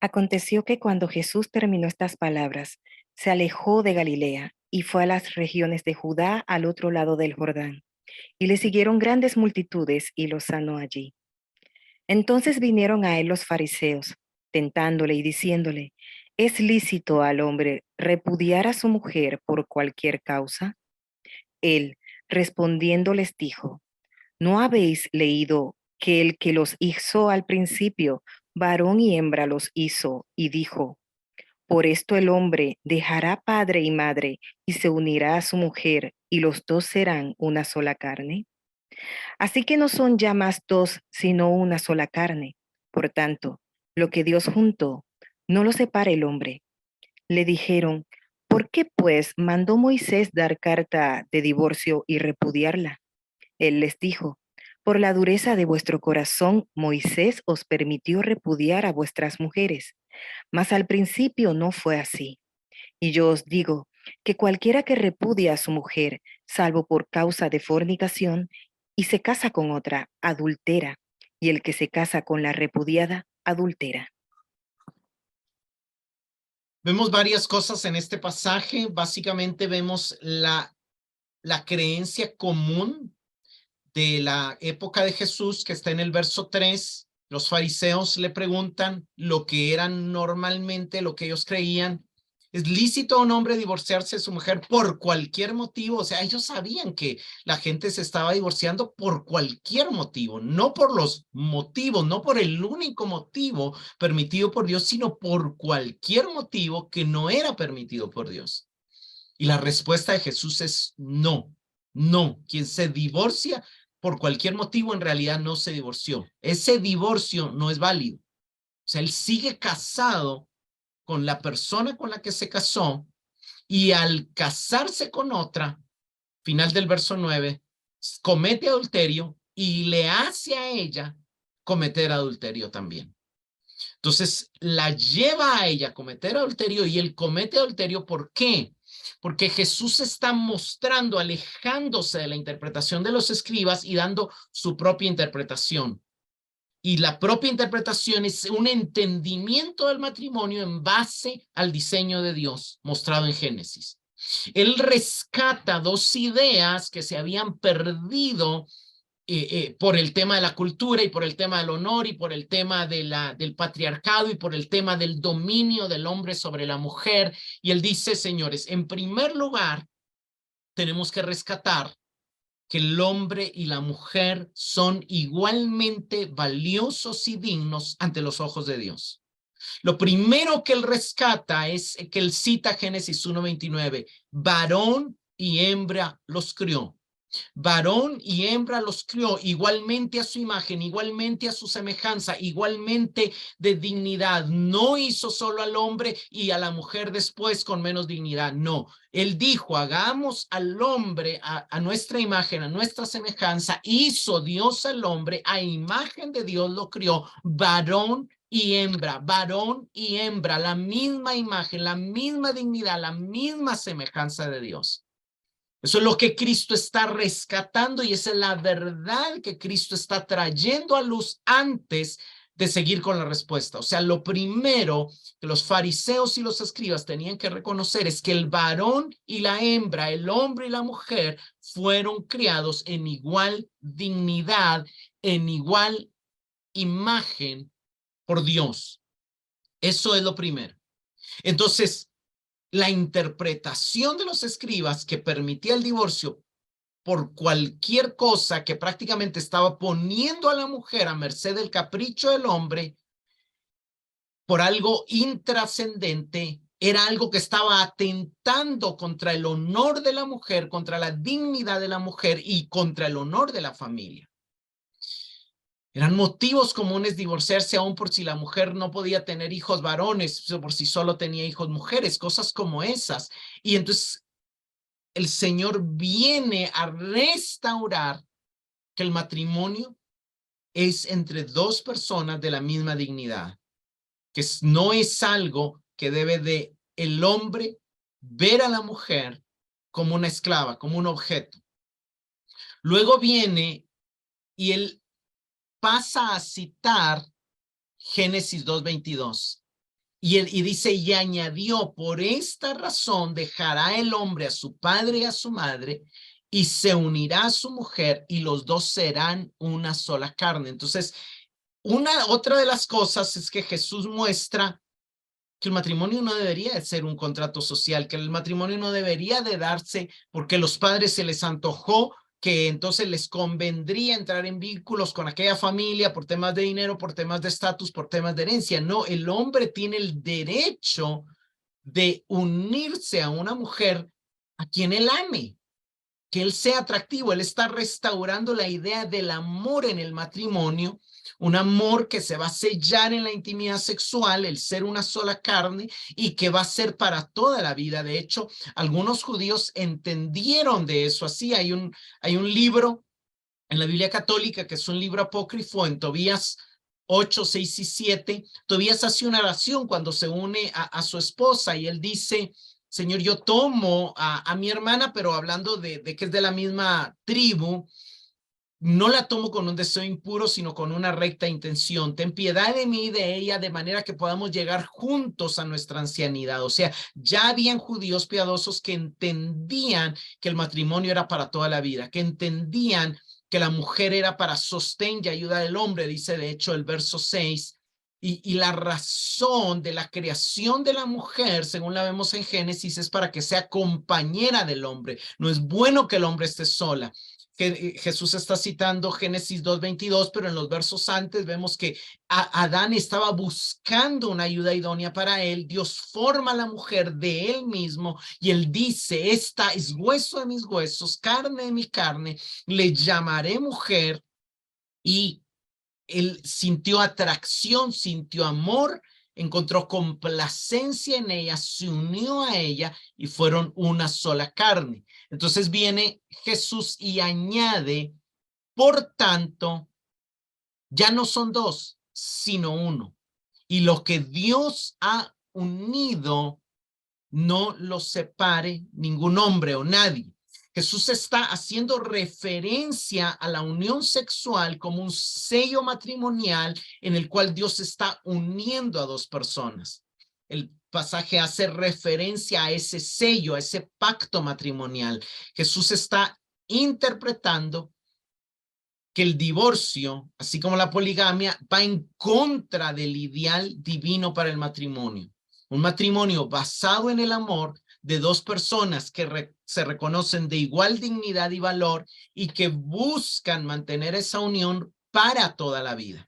Aconteció que cuando Jesús terminó estas palabras, se alejó de Galilea y fue a las regiones de Judá al otro lado del Jordán. Y le siguieron grandes multitudes y los sanó allí. Entonces vinieron a él los fariseos, tentándole y diciéndole, ¿es lícito al hombre repudiar a su mujer por cualquier causa? Él, respondiendo, les dijo, ¿no habéis leído que el que los hizo al principio, varón y hembra los hizo, y dijo, por esto el hombre dejará padre y madre y se unirá a su mujer, y los dos serán una sola carne. Así que no son ya más dos, sino una sola carne. Por tanto, lo que Dios juntó, no lo separe el hombre. Le dijeron, ¿por qué pues mandó Moisés dar carta de divorcio y repudiarla? Él les dijo, por la dureza de vuestro corazón, Moisés os permitió repudiar a vuestras mujeres, mas al principio no fue así. Y yo os digo que cualquiera que repudia a su mujer, salvo por causa de fornicación, y se casa con otra, adultera, y el que se casa con la repudiada, adultera. Vemos varias cosas en este pasaje. Básicamente vemos la creencia común de la época de Jesús, que está en el verso 3. Los fariseos le preguntan lo que eran normalmente, lo que ellos creían. ¿Es lícito a un hombre divorciarse de su mujer por cualquier motivo? O sea, ellos sabían que la gente se estaba divorciando por cualquier motivo, no por los motivos, no por el único motivo permitido por Dios, sino por cualquier motivo que no era permitido por Dios. Y la respuesta de Jesús es no, no. Quien se divorcia por cualquier motivo en realidad no se divorció. Ese divorcio no es válido. O sea, él sigue casado con la persona con la que se casó, y al casarse con otra, final del verso 9, comete adulterio y le hace a ella cometer adulterio también. Entonces, la lleva a ella a cometer adulterio, y él comete adulterio. ¿Por qué? Porque Jesús está mostrando, alejándose de la interpretación de los escribas y dando su propia interpretación. Y la propia interpretación es un entendimiento del matrimonio en base al diseño de Dios mostrado en Génesis. Él rescata dos ideas que se habían perdido por el tema de la cultura y por el tema del honor y por el tema del patriarcado y por el tema del dominio del hombre sobre la mujer. Y él dice, señores, en primer lugar, tenemos que rescatar que el hombre y la mujer son igualmente valiosos y dignos ante los ojos de Dios. Lo primero que él rescata es que él cita Génesis 1:29, varón y hembra los crió. Varón y hembra los crió igualmente a su imagen, igualmente a su semejanza, igualmente de dignidad. No hizo solo al hombre y a la mujer después con menos dignidad. No, él dijo, hagamos al hombre a nuestra imagen, a nuestra semejanza. Hizo Dios al hombre, a imagen de Dios lo crió, varón y hembra, la misma imagen, la misma dignidad, la misma semejanza de Dios. Eso es lo que Cristo está rescatando, y esa es la verdad que Cristo está trayendo a luz antes de seguir con la respuesta. O sea, lo primero que los fariseos y los escribas tenían que reconocer es que el varón y la hembra, el hombre y la mujer, fueron criados en igual dignidad, en igual imagen por Dios. Eso es lo primero. Entonces, la interpretación de los escribas que permitía el divorcio por cualquier cosa, que prácticamente estaba poniendo a la mujer a merced del capricho del hombre por algo intrascendente, era algo que estaba atentando contra el honor de la mujer, contra la dignidad de la mujer y contra el honor de la familia. Eran motivos comunes divorciarse aún por si la mujer no podía tener hijos varones, por si solo tenía hijos mujeres, cosas como esas. Y entonces el Señor viene a restaurar que el matrimonio es entre dos personas de la misma dignidad, que no es algo que debe de el hombre ver a la mujer como una esclava, como un objeto. Luego viene y él pasa a citar Génesis 2:22 y dice, y añadió, por esta razón dejará el hombre a su padre y a su madre y se unirá a su mujer y los dos serán una sola carne. Entonces, otra de las cosas es que Jesús muestra que el matrimonio no debería de ser un contrato social, que el matrimonio no debería de darse porque los padres se les antojó, que entonces les convendría entrar en vínculos con aquella familia por temas de dinero, por temas de estatus, por temas de herencia. No, el hombre tiene el derecho de unirse a una mujer a quien él ame. que él sea atractivo. Él está restaurando la idea del amor en el matrimonio, un amor que se va a sellar en la intimidad sexual, el ser una sola carne, y que va a ser para toda la vida. De hecho, algunos judíos entendieron de eso así. Hay un libro en la Biblia católica, que es un libro apócrifo, en Tobías 8, 6 y 7, Tobías hace una oración cuando se une a su esposa, y él dice: Señor, yo tomo a mi hermana, pero hablando de que es de la misma tribu, no la tomo con un deseo impuro, sino con una recta intención. Ten piedad de mí y de ella, de manera que podamos llegar juntos a nuestra ancianidad. O sea, ya habían judíos piadosos que entendían que el matrimonio era para toda la vida, que entendían que la mujer era para sostén y ayuda del hombre, dice de hecho el verso 6. Y la razón de la creación de la mujer, según la vemos en Génesis, es para que sea compañera del hombre. No es bueno que el hombre esté sola. Jesús está citando Génesis 2:22, pero en los versos antes vemos que Adán estaba buscando una ayuda idónea para él. Dios forma a la mujer de él mismo y él dice: esta es hueso de mis huesos, carne de mi carne, le llamaré mujer. Y él sintió atracción, sintió amor, encontró complacencia en ella, se unió a ella y fueron una sola carne. Entonces viene Jesús y añade: por tanto, ya no son dos, sino uno. Y lo que Dios ha unido, no lo separe ningún hombre o nadie. Jesús está haciendo referencia a la unión sexual como un sello matrimonial en el cual Dios está uniendo a dos personas. El pasaje hace referencia a ese sello, a ese pacto matrimonial. Jesús está interpretando que el divorcio, así como la poligamia, va en contra del ideal divino para el matrimonio. Un matrimonio basado en el amor de dos personas que se reconocen de igual dignidad y valor y que buscan mantener esa unión para toda la vida.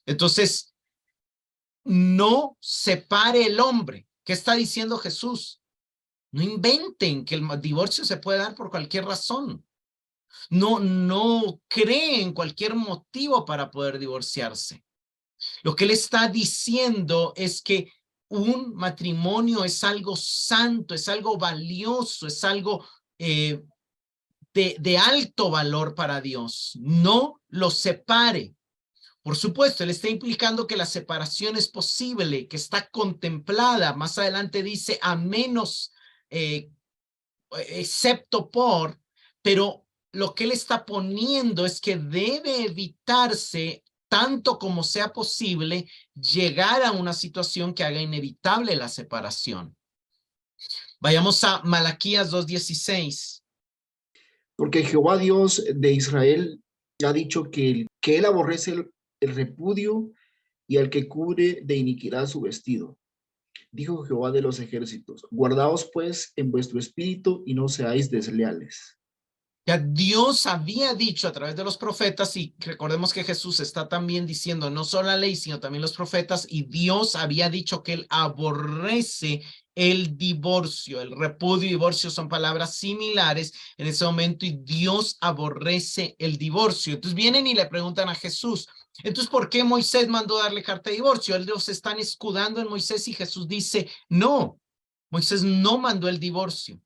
Entonces, no separe el hombre. ¿Qué está diciendo Jesús? No inventen que el divorcio se puede dar por cualquier razón. No creen cualquier motivo para poder divorciarse. Lo que él está diciendo es que un matrimonio es algo santo, es algo valioso, es algo de alto valor para Dios. No lo separe. Por supuesto, él está implicando que la separación es posible, que está contemplada. Más adelante dice: a menos, excepto por, pero lo que él está poniendo es que debe evitarse tanto como sea posible llegar a una situación que haga inevitable la separación. Vayamos a Malaquías 2:16. Porque Jehová Dios de Israel ha dicho que él aborrece el repudio y al que cubre de iniquidad su vestido. Dijo Jehová de los ejércitos: guardaos pues en vuestro espíritu y no seáis desleales. Ya Dios había dicho a través de los profetas, y recordemos que Jesús está también diciendo no solo la ley, sino también los profetas, y Dios había dicho que él aborrece el divorcio. El repudio y divorcio son palabras similares en ese momento, y Dios aborrece el divorcio. Entonces vienen y le preguntan a Jesús: entonces, ¿por qué Moisés mandó darle carta de divorcio? Ellos se están escudando en Moisés y Jesús dice: no, Moisés no mandó el divorcio.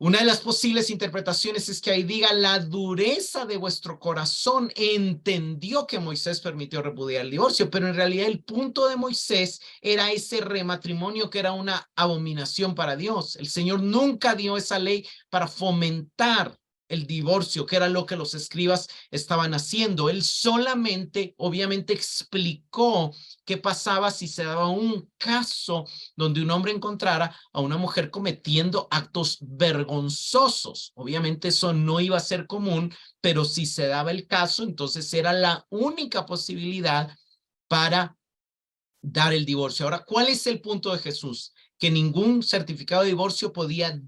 Una de las posibles interpretaciones es que ahí diga: la dureza de vuestro corazón entendió que Moisés permitió repudiar el divorcio, pero en realidad el punto de Moisés era ese rematrimonio que era una abominación para Dios. El Señor nunca dio esa ley para fomentar el divorcio, que era lo que los escribas estaban haciendo. Él solamente, obviamente, explicó qué pasaba si se daba un caso donde un hombre encontrara a una mujer cometiendo actos vergonzosos. Obviamente eso no iba a ser común, pero si se daba el caso, entonces era la única posibilidad para dar el divorcio. Ahora, ¿cuál es el punto de Jesús? Que ningún certificado de divorcio podía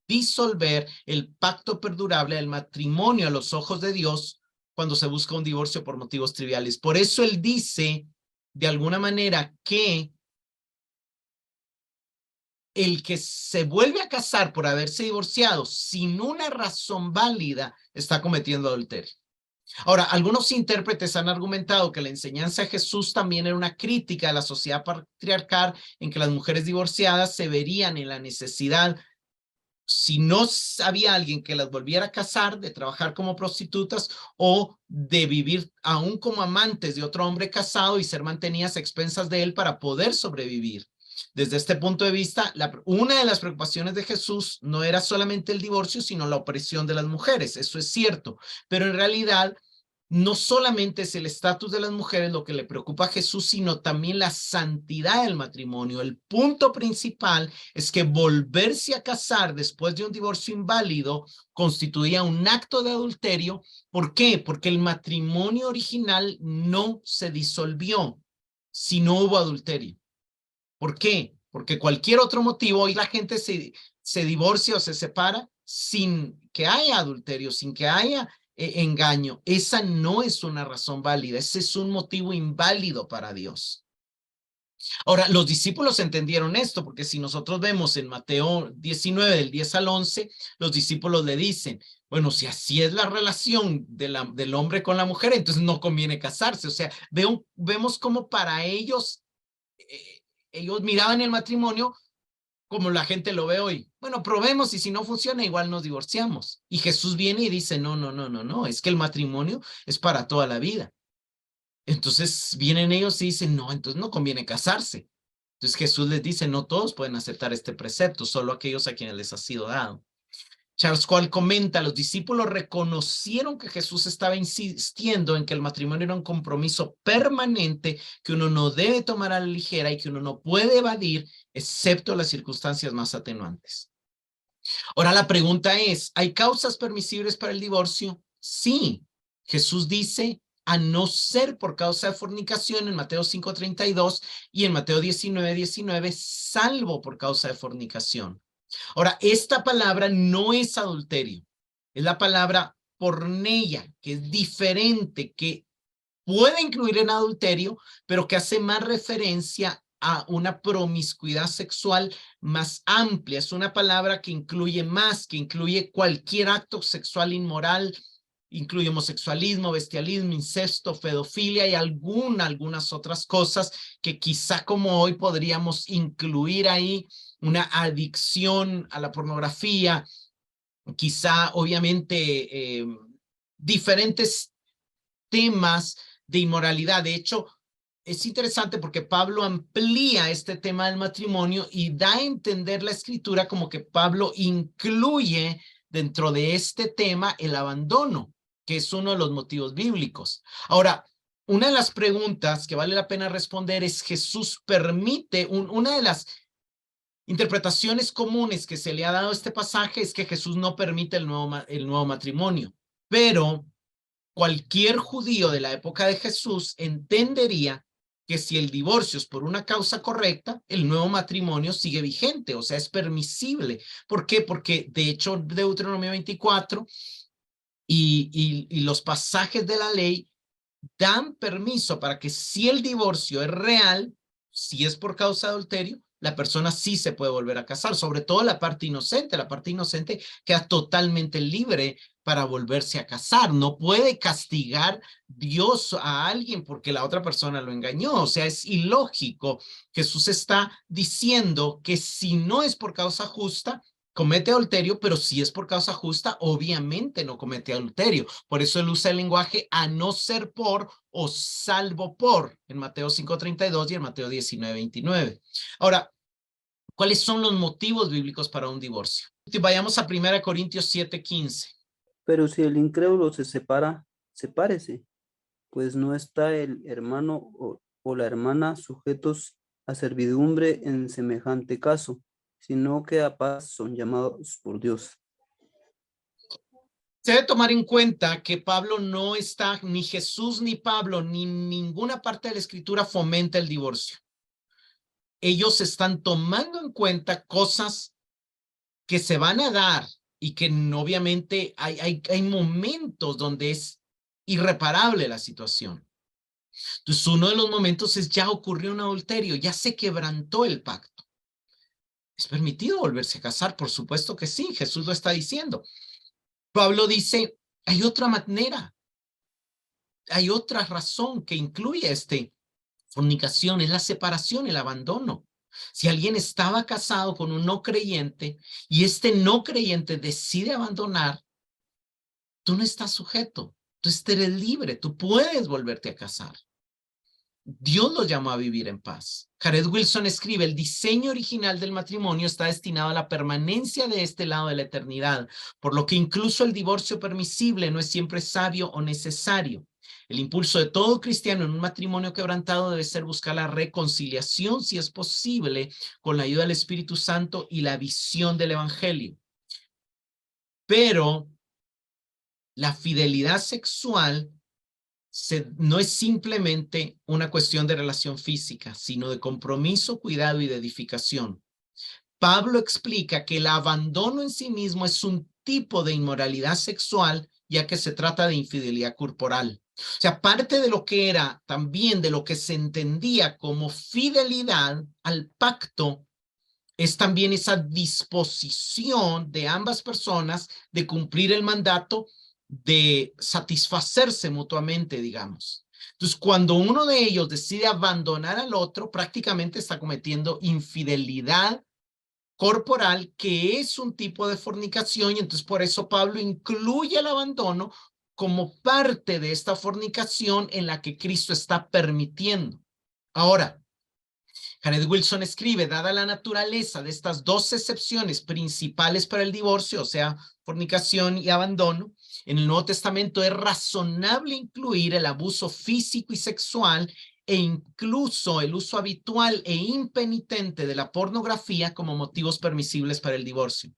disolver el pacto perdurable del matrimonio a los ojos de Dios cuando se busca un divorcio por motivos triviales. Por eso él dice, de alguna manera, que el que se vuelve a casar por haberse divorciado sin una razón válida está cometiendo adulterio. Ahora, algunos intérpretes han argumentado que la enseñanza de Jesús también era una crítica a la sociedad patriarcal en que las mujeres divorciadas se verían en la necesidad, si no había alguien que las volviera a casar, de trabajar como prostitutas o de vivir aún como amantes de otro hombre casado y ser mantenidas a expensas de él para poder sobrevivir. Desde este punto de vista, una de las preocupaciones de Jesús no era solamente el divorcio, sino la opresión de las mujeres. Eso es cierto, pero en realidad no solamente es el estatus de las mujeres lo que le preocupa a Jesús, sino también la santidad del matrimonio. El punto principal es que volverse a casar después de un divorcio inválido constituía un acto de adulterio. ¿Por qué? Porque el matrimonio original no se disolvió si no hubo adulterio. ¿Por qué? Porque cualquier otro motivo, hoy la gente se divorcia o se separa sin que haya adulterio, sin que haya engaño. Esa no es una razón válida, ese es un motivo inválido para Dios. Ahora, los discípulos entendieron esto, porque si nosotros vemos en Mateo 19, del 10 al 11, los discípulos le dicen, bueno, si así es la relación del hombre con la mujer, entonces no conviene casarse. O sea, vemos como para ellos miraban el matrimonio como la gente lo ve hoy. Bueno, probemos y si no funciona, igual nos divorciamos. Y Jesús viene y dice, no, es que el matrimonio es para toda la vida. Entonces vienen ellos y dicen, no, entonces no conviene casarse. Entonces Jesús les dice, no todos pueden aceptar este precepto, solo aquellos a quienes les ha sido dado. Charles Cole comenta, los discípulos reconocieron que Jesús estaba insistiendo en que el matrimonio era un compromiso permanente que uno no debe tomar a la ligera y que uno no puede evadir, excepto las circunstancias más atenuantes. Ahora la pregunta es, ¿hay causas permisibles para el divorcio? Sí. Jesús dice, a no ser por causa de fornicación en Mateo 5:32 y en Mateo 19:19, salvo por causa de fornicación. Ahora, esta palabra no es adulterio, es la palabra porneia, que es diferente, que puede incluir en adulterio, pero que hace más referencia a una promiscuidad sexual más amplia. Es una palabra que incluye más, que incluye cualquier acto sexual inmoral, incluye homosexualismo, bestialismo, incesto, pedofilia y algunas otras cosas que quizá como hoy podríamos incluir ahí, una adicción a la pornografía, quizá obviamente diferentes temas de inmoralidad. De hecho, es interesante porque Pablo amplía este tema del matrimonio y da a entender la escritura como que Pablo incluye dentro de este tema el abandono, que es uno de los motivos bíblicos. Ahora, una de las preguntas que vale la pena responder es, ¿Jesús permite? Una de las interpretaciones comunes que se le ha dado a este pasaje es que Jesús no permite el nuevo matrimonio, pero cualquier judío de la época de Jesús entendería que si el divorcio es por una causa correcta, el nuevo matrimonio sigue vigente, o sea, es permisible. ¿Por qué? Porque de hecho Deuteronomio 24 y los pasajes de la ley dan permiso para que si el divorcio es real, si es por causa de adulterio, la persona sí se puede volver a casar, sobre todo la parte inocente queda totalmente libre para volverse a casar. No puede castigar Dios a alguien porque la otra persona lo engañó, o sea, es ilógico. Jesús está diciendo que si no es por causa justa, comete adulterio, pero si es por causa justa, obviamente no comete adulterio. Por eso él usa el lenguaje a no ser por o salvo por en Mateo 5:32 y en Mateo 19:29. Ahora, ¿cuáles son los motivos bíblicos para un divorcio? Vayamos a 1 Corintios 7:15. Pero si el incrédulo se separa, sepárese, pues no está el hermano o la hermana sujetos a servidumbre en semejante caso, sino que a paz son llamados por Dios. Se debe tomar en cuenta que Pablo no está, ni Jesús ni Pablo, ni ninguna parte de la escritura fomenta el divorcio. Ellos están tomando en cuenta cosas que se van a dar y que obviamente hay momentos donde es irreparable la situación. Entonces, uno de los momentos es ya ocurrió un adulterio, ya se quebrantó el pacto. ¿Es permitido volverse a casar? Por supuesto que sí, Jesús lo está diciendo. Pablo dice, hay otra manera, hay otra razón que incluye fornicación, es la separación, el abandono. Si alguien estaba casado con un no creyente y este no creyente decide abandonar, tú no estás sujeto, tú eres libre, tú puedes volverte a casar. Dios los llamó a vivir en paz. Jared Wilson escribe, el diseño original del matrimonio está destinado a la permanencia de este lado de la eternidad, por lo que incluso el divorcio permisible no es siempre sabio o necesario. El impulso de todo cristiano en un matrimonio quebrantado debe ser buscar la reconciliación, si es posible, con la ayuda del Espíritu Santo y la visión del Evangelio. Pero la fidelidad sexual no es simplemente una cuestión de relación física, sino de compromiso, cuidado y de edificación. Pablo explica que el abandono en sí mismo es un tipo de inmoralidad sexual, ya que se trata de infidelidad corporal. O sea, parte de lo que era también de lo que se entendía como fidelidad al pacto es también esa disposición de ambas personas de cumplir el mandato de satisfacerse mutuamente, digamos. Entonces, cuando uno de ellos decide abandonar al otro, prácticamente está cometiendo infidelidad corporal, que es un tipo de fornicación, y entonces por eso Pablo incluye el abandono como parte de esta fornicación en la que Cristo está permitiendo. Ahora, Jared Wilson escribe, dada la naturaleza de estas dos excepciones principales para el divorcio, o sea, fornicación y abandono, en el Nuevo Testamento es razonable incluir el abuso físico y sexual e incluso el uso habitual e impenitente de la pornografía como motivos permisibles para el divorcio.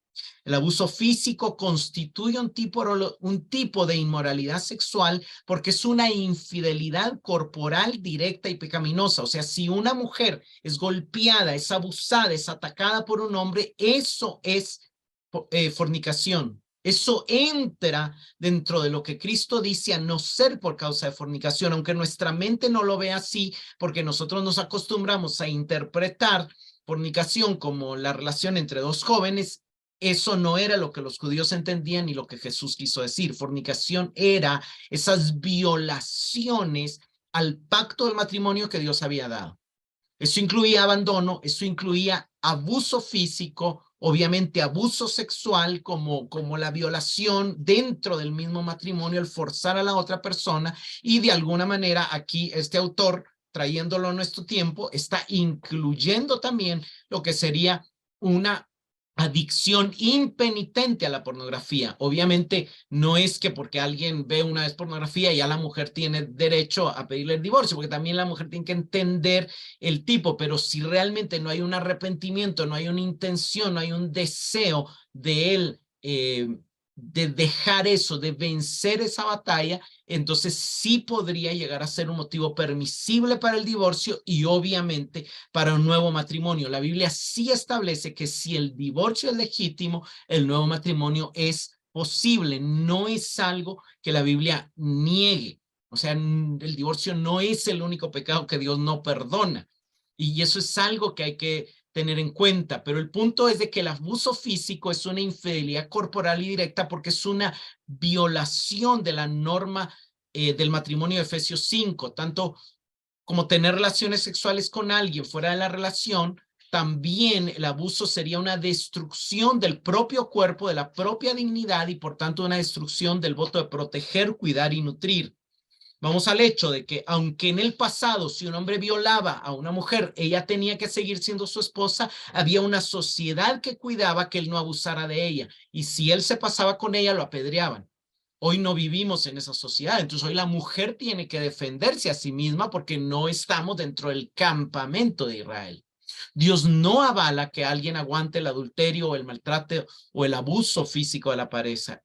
El abuso físico constituye un tipo de inmoralidad sexual porque es una infidelidad corporal directa y pecaminosa. O sea, si una mujer es golpeada, es abusada, es atacada por un hombre, eso es fornicación. Eso entra dentro de lo que Cristo dice a no ser por causa de fornicación, aunque nuestra mente no lo ve así, porque nosotros nos acostumbramos a interpretar fornicación como la relación entre dos jóvenes. Eso no era lo que los judíos entendían ni lo que Jesús quiso decir. Fornicación era esas violaciones al pacto del matrimonio que Dios había dado. Eso incluía abandono, eso incluía abuso físico, obviamente abuso sexual como la violación dentro del mismo matrimonio, el forzar a la otra persona, y de alguna manera aquí este autor, trayéndolo a nuestro tiempo, está incluyendo también lo que sería una adicción impenitente a la pornografía. Obviamente no es que porque alguien ve una vez pornografía ya la mujer tiene derecho a pedirle el divorcio, porque también la mujer tiene que entender el tipo, pero si realmente no hay un arrepentimiento, no hay una intención, no hay un deseo de él de dejar eso, de vencer esa batalla, entonces sí podría llegar a ser un motivo permisible para el divorcio y obviamente para un nuevo matrimonio. La Biblia sí establece que si el divorcio es legítimo, el nuevo matrimonio es posible, no es algo que la Biblia niegue. O sea, el divorcio no es el único pecado que Dios no perdona. Y eso es algo que hay que tener en cuenta. Pero el punto es de que el abuso físico es una infidelidad corporal y directa porque es una violación de la norma del matrimonio de Efesios 5, tanto como tener relaciones sexuales con alguien fuera de la relación. También el abuso sería una destrucción del propio cuerpo, de la propia dignidad y por tanto una destrucción del voto de proteger, cuidar y nutrir. Vamos al hecho de que aunque en el pasado si un hombre violaba a una mujer, ella tenía que seguir siendo su esposa, había una sociedad que cuidaba que él no abusara de ella. Y si él se pasaba con ella, lo apedreaban. Hoy no vivimos en esa sociedad, entonces hoy la mujer tiene que defenderse a sí misma porque no estamos dentro del campamento de Israel. Dios no avala que alguien aguante el adulterio o el maltrato o el abuso físico de la pareja.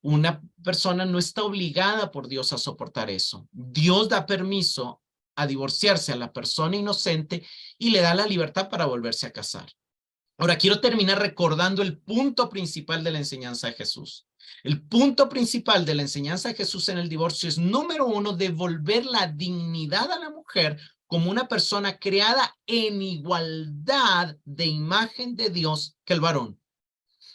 Una persona no está obligada por Dios a soportar eso. Dios da permiso a divorciarse a la persona inocente y le da la libertad para volverse a casar. Ahora, quiero terminar recordando el punto principal de la enseñanza de Jesús. El punto principal de la enseñanza de Jesús en el divorcio es, número uno, devolver la dignidad a la mujer como una persona creada en igualdad de imagen de Dios que el varón.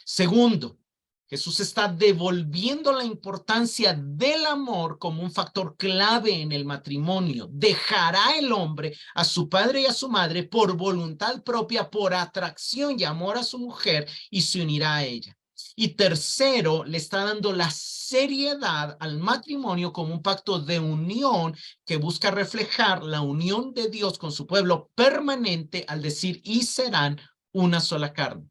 Segundo, Jesús está devolviendo la importancia del amor como un factor clave en el matrimonio. Dejará el hombre a su padre y a su madre por voluntad propia, por atracción y amor a su mujer, y se unirá a ella. Y tercero, le está dando la seriedad al matrimonio como un pacto de unión que busca reflejar la unión de Dios con su pueblo permanente al decir, y serán una sola carne.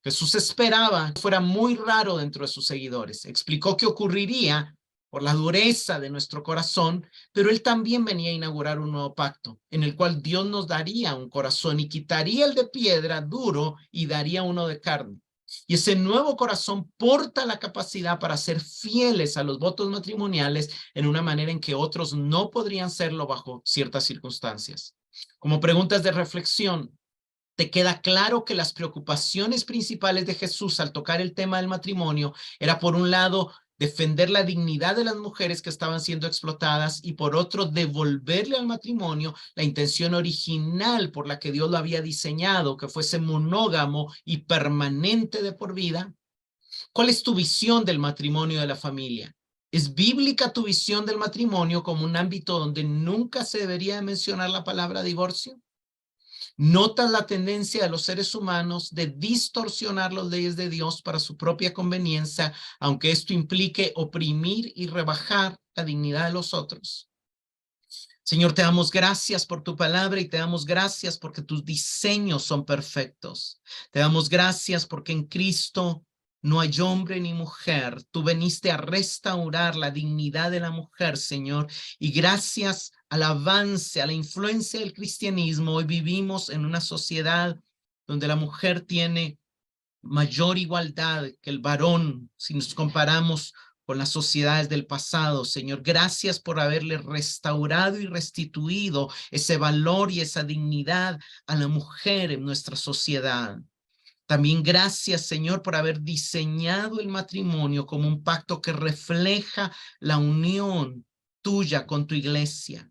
Jesús esperaba que fuera muy raro dentro de sus seguidores. Explicó que ocurriría por la dureza de nuestro corazón, pero él también venía a inaugurar un nuevo pacto, en el cual Dios nos daría un corazón y quitaría el de piedra duro y daría uno de carne. Y ese nuevo corazón porta la capacidad para ser fieles a los votos matrimoniales en una manera en que otros no podrían serlo bajo ciertas circunstancias. Como preguntas de reflexión, ¿te queda claro que las preocupaciones principales de Jesús al tocar el tema del matrimonio era, por un lado, defender la dignidad de las mujeres que estaban siendo explotadas y, por otro, devolverle al matrimonio la intención original por la que Dios lo había diseñado, que fuese monógamo y permanente de por vida? ¿Cuál es tu visión del matrimonio y de la familia? ¿Es bíblica tu visión del matrimonio como un ámbito donde nunca se debería mencionar la palabra divorcio? ¿Notas la tendencia de los seres humanos de distorsionar las leyes de Dios para su propia conveniencia, aunque esto implique oprimir y rebajar la dignidad de los otros? Señor, te damos gracias por tu palabra y te damos gracias porque tus diseños son perfectos. Te damos gracias porque en Cristo no hay hombre ni mujer. Tú veniste a restaurar la dignidad de la mujer, Señor, y gracias al avance, a la influencia del cristianismo, hoy vivimos en una sociedad donde la mujer tiene mayor igualdad que el varón, si nos comparamos con las sociedades del pasado. Señor, gracias por haberle restaurado y restituido ese valor y esa dignidad a la mujer en nuestra sociedad. También gracias, Señor, por haber diseñado el matrimonio como un pacto que refleja la unión tuya con tu iglesia.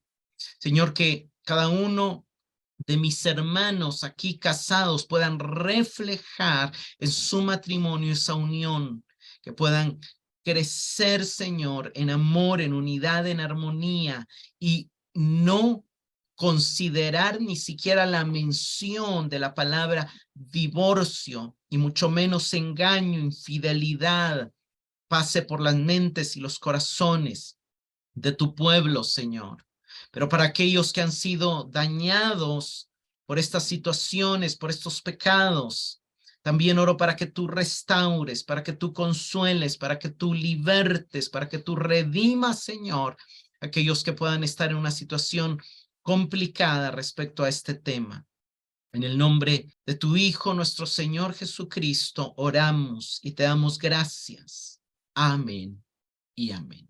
Señor, que cada uno de mis hermanos aquí casados puedan reflejar en su matrimonio esa unión, que puedan crecer, Señor, en amor, en unidad, en armonía, y no considerar ni siquiera la mención de la palabra divorcio, y mucho menos engaño, infidelidad, pase por las mentes y los corazones de tu pueblo, Señor. Pero para aquellos que han sido dañados por estas situaciones, por estos pecados, también oro para que tú restaures, para que tú consueles, para que tú libertes, para que tú redimas, Señor, aquellos que puedan estar en una situación complicada respecto a este tema. En el nombre de tu Hijo, nuestro Señor Jesucristo, oramos y te damos gracias. Amén y amén.